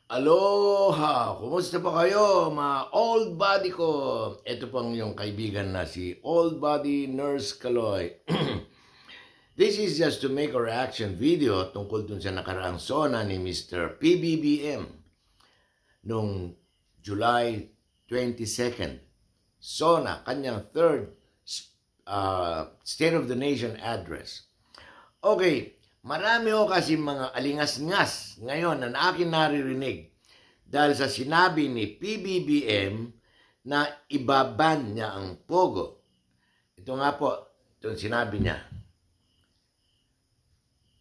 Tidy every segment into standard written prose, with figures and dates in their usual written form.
Aloha! Kumusta pa kayo mga old body ko? Ito pang yung kaibigan na si Old Body Nurse Kaloy. This is just to make a reaction video tungkol dun sa nakaraang sona ni Mr. PBBM noong July 22nd. Sona, kanyang third State of the Nation address. Okay, marami ho kasi mga alingas-ngas ngayon na akin naririnig dahil sa sinabi ni PBBM na ibaban niya ang Pogo. Ito nga po, itong sinabi niya.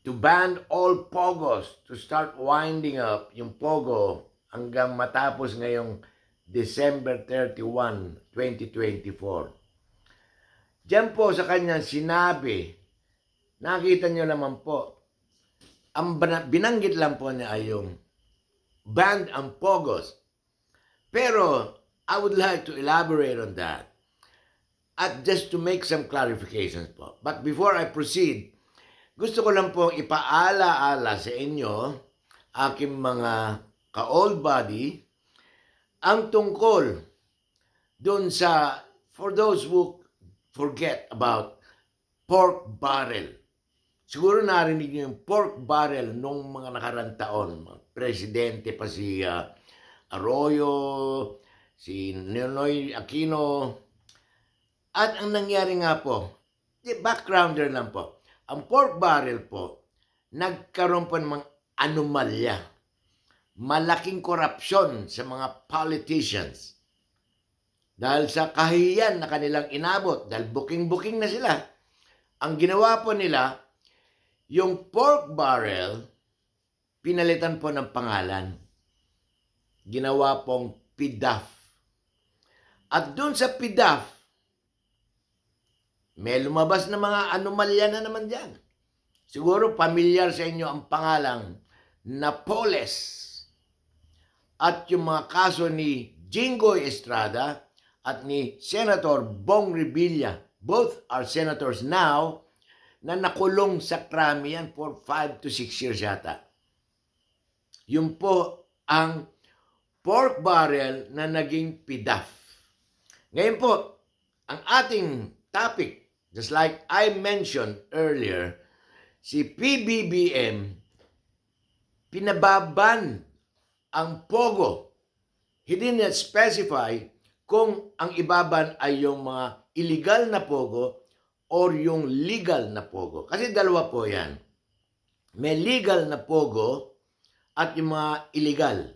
To ban all Pogos, to start winding up yung Pogo hanggang matapos ngayong December 31, 2024. Diyan po sa kanyang sinabi, nakita nyo naman po, ang binanggit lang po niya ay yung banned ang Pogos. Pero, I would like to elaborate on that. At just to make some clarifications po. But before I proceed, gusto ko lang pong ipaala-ala sa inyo, aking mga ka-old body, ang tungkol dun sa, for those who forget about pork barrel. Siguro narinig niyo yung pork barrel nung mga nakarang taon. Presidente pa si Arroyo, si Ninoy Aquino. At ang nangyari nga po, backgrounder lang po, ang pork barrel po, nagkaroon po ng mga anomalya. Malaking korupsyon sa mga politicians. Dahil sa kahihiyan na kanilang inabot, dahil booking-booking na sila, ang ginawa po nila, yung pork barrel, pinalitan po ng pangalan. Ginawa pong PDAF. At dun sa PDAF, may lumabas na mga anomalya na naman dyan. Siguro pamilyar sa inyo ang pangalang Napoles. At yung mga kaso ni Jinggoy Estrada at ni Senator Bong Revilla. Both are senators now na nakulong sa krami yan for 5 to 6 years yata. Yun po ang pork barrel na naging PDAF. Ngayon po, ang ating topic, just like I mentioned earlier, si PBBM, pinababan ang Pogo. He did not specify kung ang ibaban ay yung mga illegal na Pogo or yung legal na Pogo. Kasi dalawa po yan. May legal na Pogo at yung mga illegal.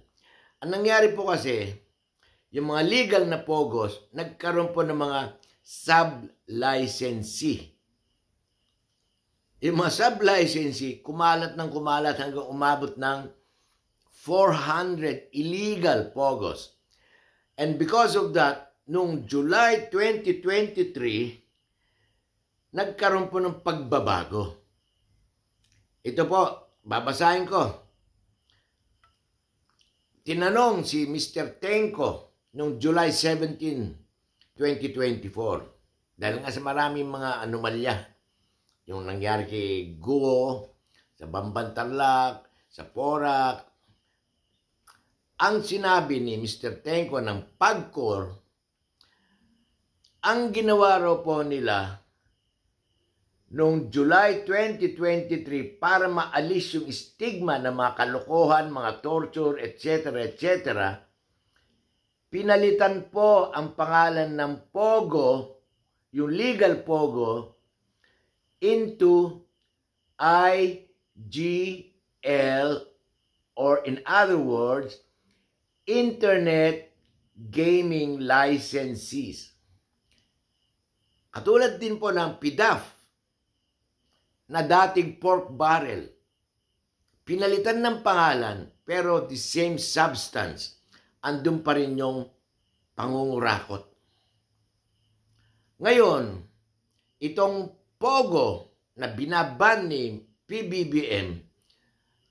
Ang nangyari po kasi, yung mga legal na Pogos, nagkaroon po ng mga sub-licensee. Yung mga sub-licensee, kumalat ng kumalat hanggang umabot ng 400 illegal Pogos. And because of that, noong July 2023, nagkaroon po ng pagbabago. Ito po, babasahin ko. Tinanong si Mr. Tenko noong July 17, 2024. Dahil nga sa maraming mga anomalya. Yung nangyari kay Guo, sa Bambantarlac, sa Porac. Ang sinabi ni Mr. Tenko ng PAGCOR, ang ginawa raw po nila noong July 2023 para maalis yung stigma ng mga kalokohan, mga torture, etc., etc., pinalitan po ang pangalan ng Pogo, yung legal Pogo, into IGL, or in other words, Internet Gaming Licensees. Katulad din po ng PDAF na dating pork barrel. Pinalitan ng pangalan pero the same substance. Andun pa rin yung pangungurakot. Ngayon, itong Pogo na binaban ni PBBM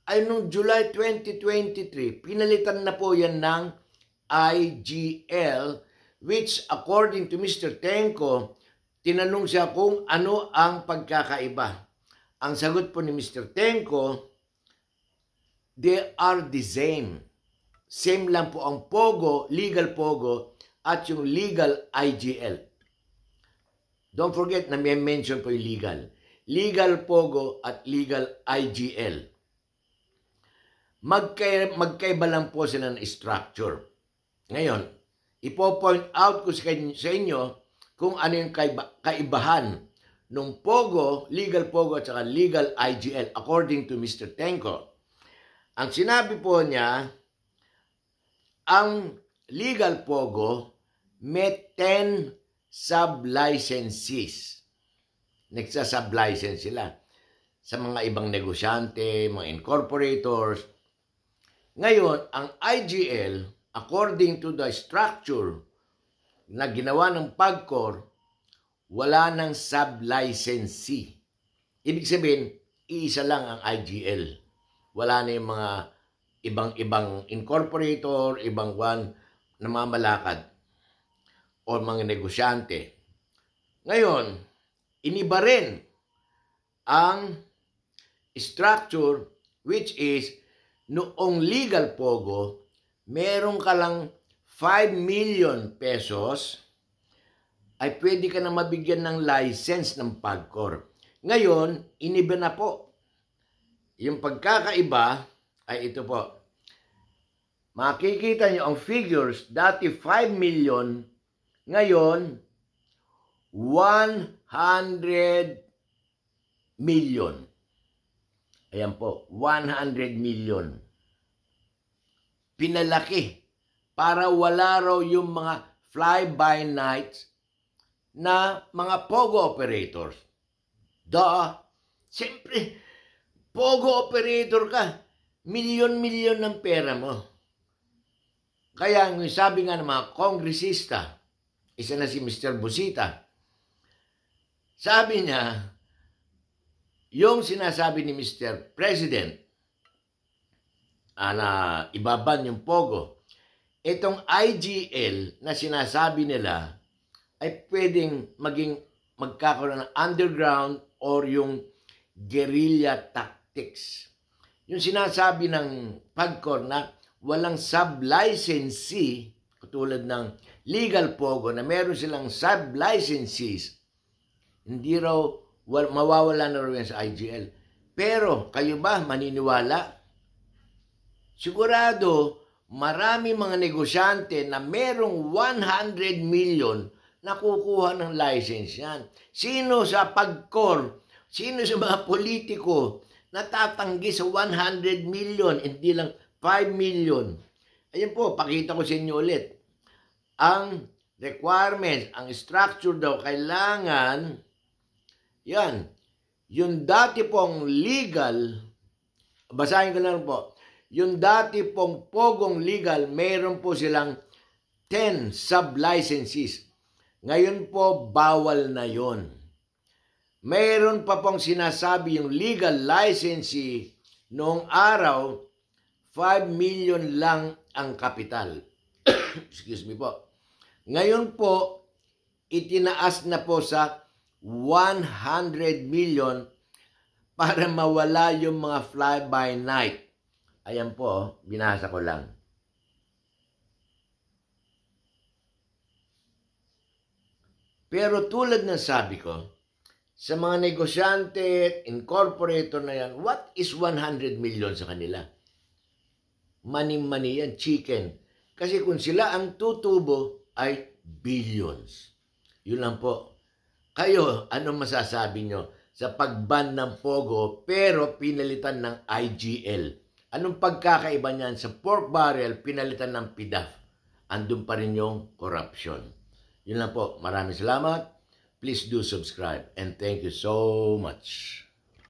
ay noong July 2023, pinalitan na po yan ng IGL, which according to Mr. Tenko, tinanong siya kung ano ang pagkakaiba. Ang sagot po ni Mr. Tenko, they are the same. same lang po ang Pogo, legal Pogo, at yung legal IGL. Don't forget na may mention po yung legal. Legal Pogo at legal IGL. Magkaiba lang po sila ng structure. Ngayon, ipo-point out ko sa inyo kung ano yung kaibahan ng Pogo, legal Pogo at saka legal IGL according to Mr. Tenko. Ang sinabi po niya, ang legal Pogo may 10 sub-licensees. Nagsa-sub-license sila sa mga ibang negosyante, mga incorporators. Ngayon, ang IGL, according to the structure na ginawa ng PAGCOR, wala ng sub-licensee. Ibig sabihin, iisa lang ang IGL. Wala na yung mga ibang incorporator, ibang na mamalakad o mga negosyante. Ngayon, iniba rin ang structure which is noong legal Pogo, meron ka lang 5 million pesos ay pwede ka na mabigyan ng license ng PAGCOR. Ngayon, iniba na po. Yung pagkakaiba ay ito po. Makikita nyo ang figures, dati 5 million, ngayon 100 million. Ayan po, 100 million. Pinalaki para wala raw yung mga fly-by-nights na mga Pogo operators. Siyempre, Pogo operator ka, milyon-milyon ng pera mo. Kaya sabi nga ng mga kongresista, isa na si Mr. Busita, sabi niya, yung sinasabi ni Mr. President na ibaban yung Pogo, itong IGL na sinasabi nila ay pwedeng magkakaroon ng underground or yung guerrilla tactics. Yung sinasabi ng PAGCOR na walang sub-licensee, katulad ng legal Pogo na meron silang sub-licensees, hindi raw mawawala na raw yan sa IGL. Pero kayo ba maniniwala? Sigurado, marami mga negosyante na merong 100 million na kukuha ng license yan. Sino sa PAGCOR, sino sa mga politiko na tatanggi sa 100 million, hindi lang 5 million. Ayan po, pakita ko sa inyo ulit. Ang requirements, ang structure daw, kailangan, yan, yung dati pong legal, basahin ko lang po, yung dati pong Pogong legal, mayroon po silang 10 sub-licenses. Ngayon po, bawal na yon. Mayroon pa pong sinasabi yung legal licensee noong araw, 5 million lang ang kapital. Excuse me po. Ngayon po, itinaas na po sa 100 million para mawala yung mga fly-by-night. Ayan po, binasa ko lang. Pero tulad ng sabi ko, sa mga negosyante, incorporator na yan, what is 100 million sa kanila? Mani-mani yan, chicken. Kasi kung sila ang tutubo ay billions. Yun lang po. Kayo, anong masasabi nyo sa pagban ng Pogo pero pinalitan ng IGL? Anong pagkakaiba niyan sa pork barrel pinalitan ng PDAF? Andun pa rin yung corruption. Yun lang po. Maraming salamat. Please do subscribe and thank you so much.